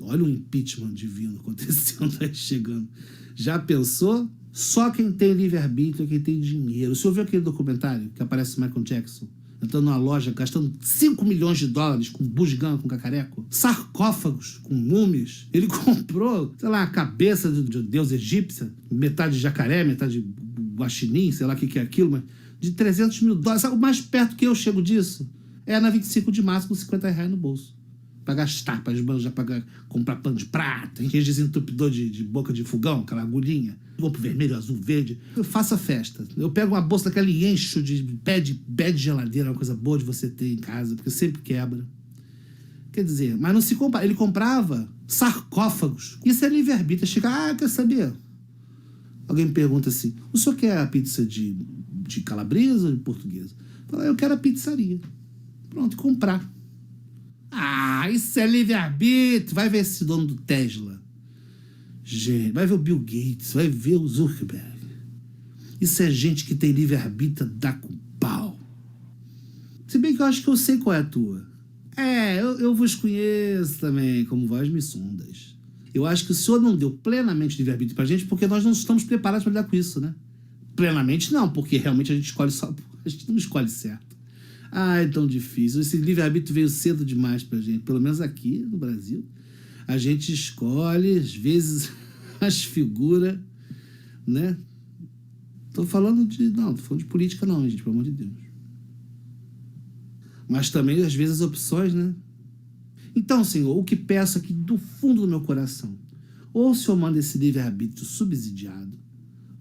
[SPEAKER 5] Olha o impeachment divino acontecendo aí, chegando. Já pensou? Só quem tem livre-arbítrio é quem tem dinheiro. Você ouviu aquele documentário que aparece o Michael Jackson entrando numa loja, gastando 5 milhões de dólares com bugiganga, com cacareco? Sarcófagos com múmias. Ele comprou, sei lá, a cabeça de deus egípcia, metade de jacaré, metade de guaxinim, sei lá o que é aquilo, mas de 300 mil dólares. Sabe, o mais perto que eu chego disso é na 25 de março com 50 reais no bolso. Para gastar, para esbanjar, para comprar pano de prata, aquele desentupidor de boca de fogão, aquela agulhinha. Vou pro vermelho, azul, verde. Eu faço a festa. Eu pego uma bolsa daquela e encho de pé de geladeira, uma coisa boa de você ter em casa, porque sempre quebra. Quer dizer, mas não se compra. Ele comprava sarcófagos. Isso é livre-arbítrio. Chega, quer saber? Alguém me pergunta assim, o senhor quer a pizza de calabresa ou de portuguesa? Fala, eu quero a pizzaria. Pronto, comprar. Isso é livre-arbítrio. Vai ver esse dono do Tesla. Gente, vai ver o Bill Gates, vai ver o Zuckerberg. Isso é gente que tem livre-arbítrio, dá com pau. Se bem que eu acho que eu sei qual é a tua. Eu vos conheço também, como vós me sondas. Eu acho que o senhor não deu plenamente livre-arbítrio pra gente porque nós não estamos preparados para lidar com isso, né? Plenamente não, porque realmente a gente escolhe só... A gente não escolhe certo. É tão difícil. Esse livre-arbítrio veio cedo demais pra gente. Pelo menos aqui no Brasil. A gente escolhe, às vezes, as figuras, né? Não, tô falando de política não, gente, pelo amor de Deus. Mas também, às vezes, as opções, né? Então, Senhor, o que peço aqui do fundo do meu coração, ou o Senhor manda esse livre-arbítrio subsidiado,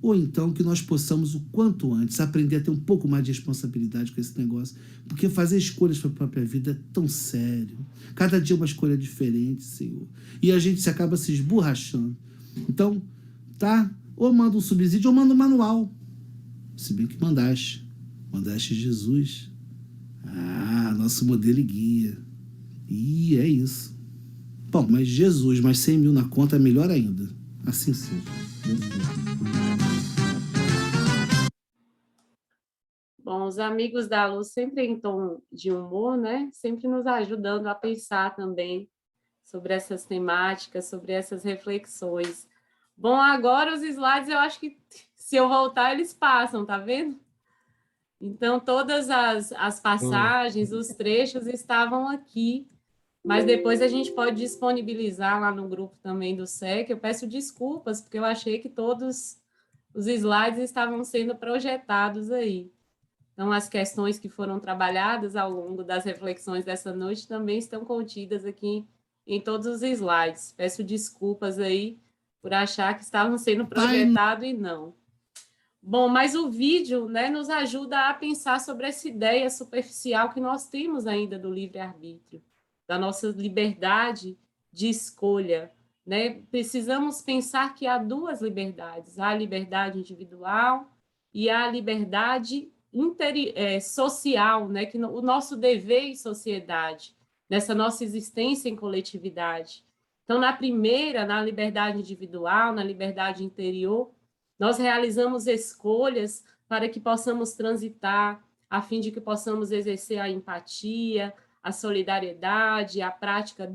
[SPEAKER 5] ou então que nós possamos, o quanto antes, aprender a ter um pouco mais de responsabilidade com esse negócio, porque fazer escolhas para a própria vida é tão sério. Cada dia é uma escolha diferente, Senhor. E a gente se acaba se esborrachando. Então, tá? Ou manda um subsídio ou manda um manual. Se bem que mandaste. Mandaste Jesus. Nosso modelo e guia. E é isso. Bom, mas Jesus, mais 100 mil na conta é melhor ainda. Assim seja.
[SPEAKER 2] Bom, os amigos da luz sempre em tom de humor, né? Sempre nos ajudando a pensar também sobre essas temáticas, sobre essas reflexões. Bom, agora os slides eu acho que se eu voltar eles passam, tá vendo? Então todas as passagens, os trechos estavam aqui, mas depois a gente pode disponibilizar lá no grupo também do SEC. Eu peço desculpas, porque eu achei que todos os slides estavam sendo projetados aí. Então, as questões que foram trabalhadas ao longo das reflexões dessa noite também estão contidas aqui em todos os slides. Peço desculpas aí por achar que estavam sendo projetados e não. Bom, mas o vídeo, né, nos ajuda a pensar sobre essa ideia superficial que nós temos ainda do livre-arbítrio, da nossa liberdade de escolha, né? Precisamos pensar que há duas liberdades, a liberdade individual e a liberdade social, né? Que o nosso dever em sociedade, nessa nossa existência em coletividade. Então, na primeira, na liberdade individual, na liberdade interior, nós realizamos escolhas para que possamos transitar, a fim de que possamos exercer a empatia, a solidariedade, a prática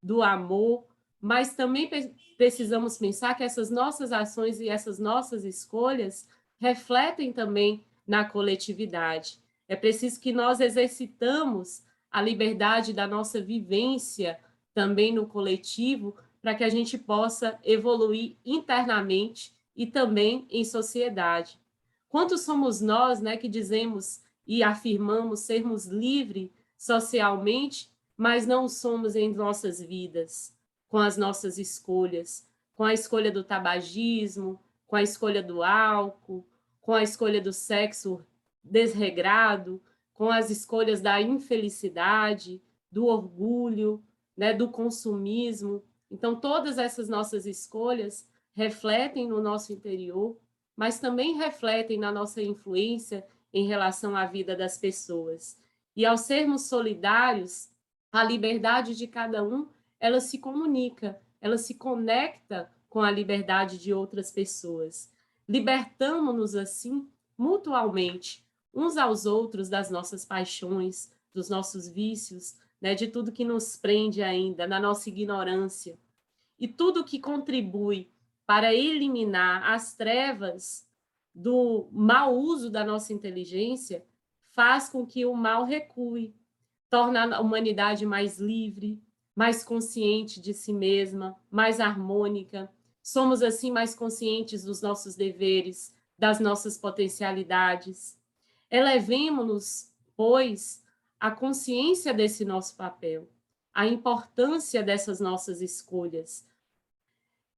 [SPEAKER 2] do amor, mas também precisamos pensar que essas nossas ações e essas nossas escolhas refletem também na coletividade. É preciso que nós exercitamos a liberdade da nossa vivência também no coletivo, para que a gente possa evoluir internamente e também em sociedade. Quantos somos nós, né, que dizemos e afirmamos sermos livres socialmente, mas não somos em nossas vidas, com as nossas escolhas, com a escolha do tabagismo, com a escolha do álcool, com a escolha do sexo desregrado, com as escolhas da infelicidade, do orgulho, né, do consumismo. Então, todas essas nossas escolhas refletem no nosso interior, mas também refletem na nossa influência em relação à vida das pessoas. E ao sermos solidários, a liberdade de cada um, ela se comunica, ela se conecta com a liberdade de outras pessoas. Libertamo-nos assim mutualmente, uns aos outros das nossas paixões, dos nossos vícios, né, de tudo que nos prende ainda, na nossa ignorância. E tudo que contribui para eliminar as trevas do mau uso da nossa inteligência faz com que o mal recue, torna a humanidade mais livre, mais consciente de si mesma, mais harmônica. Somos, assim, mais conscientes dos nossos deveres, das nossas potencialidades. Elevemo-nos, pois, à consciência desse nosso papel, a importância dessas nossas escolhas.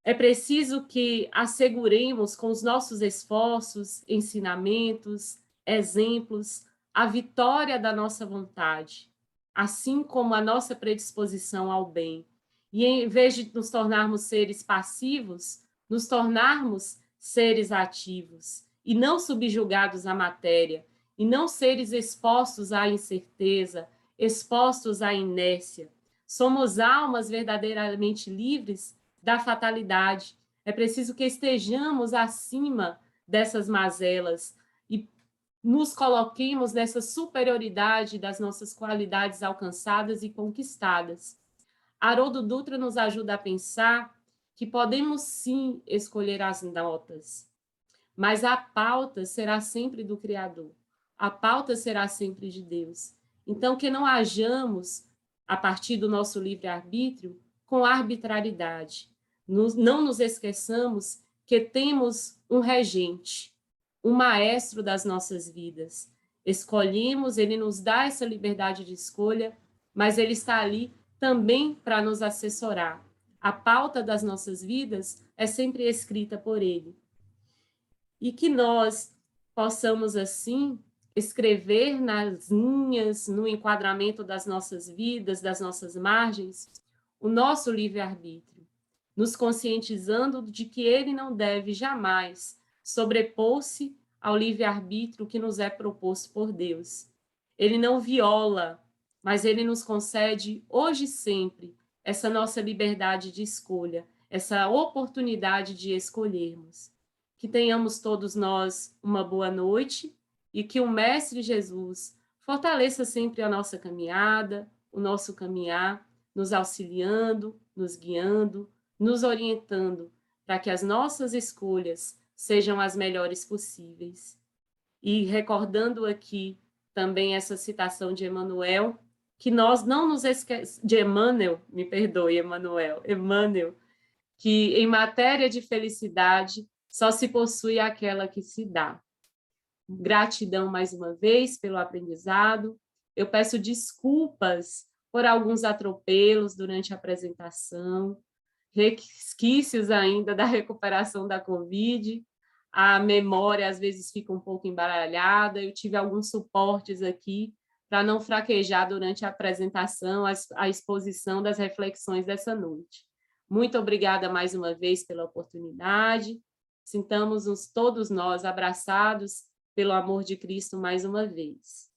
[SPEAKER 2] É preciso que asseguremos com os nossos esforços, ensinamentos, exemplos, a vitória da nossa vontade, assim como a nossa predisposição ao bem. E em vez de nos tornarmos seres passivos, nos tornarmos seres ativos e não subjugados à matéria, e não seres expostos à incerteza, expostos à inércia. Somos almas verdadeiramente livres da fatalidade. É preciso que estejamos acima dessas mazelas e nos coloquemos nessa superioridade das nossas qualidades alcançadas e conquistadas. Haroldo Dutra nos ajuda a pensar que podemos sim escolher as notas, mas a pauta será sempre do Criador. A pauta será sempre de Deus. Então, que não hajamos, a partir do nosso livre-arbítrio, com arbitrariedade. Não nos esqueçamos que temos um regente, um maestro das nossas vidas. Escolhemos, ele nos dá essa liberdade de escolha, mas ele está ali também para nos assessorar. A pauta das nossas vidas é sempre escrita por ele. E que nós possamos, assim, escrever nas linhas, no enquadramento das nossas vidas, das nossas margens, o nosso livre-arbítrio, nos conscientizando de que ele não deve jamais sobrepor-se ao livre-arbítrio que nos é proposto por Deus. Ele não viola, mas ele nos concede, hoje e sempre, essa nossa liberdade de escolha, essa oportunidade de escolhermos. Que tenhamos todos nós uma boa noite e que o Mestre Jesus fortaleça sempre a nossa caminhada, o nosso caminhar, nos auxiliando, nos guiando, nos orientando para que as nossas escolhas sejam as melhores possíveis. E recordando aqui também essa citação de Emmanuel, que nós não nos esqueçamos, de Emmanuel, me perdoe, Emmanuel, que em matéria de felicidade só se possui aquela que se dá. Gratidão mais uma vez pelo aprendizado. Eu peço desculpas por alguns atropelos durante a apresentação, resquícios ainda da recuperação da Covid, a memória às vezes fica um pouco embaralhada, eu tive alguns suportes aqui para não fraquejar durante a apresentação, a exposição das reflexões dessa noite. Muito obrigada mais uma vez pela oportunidade. Sintamos-nos todos nós abraçados pelo amor de Cristo mais uma vez.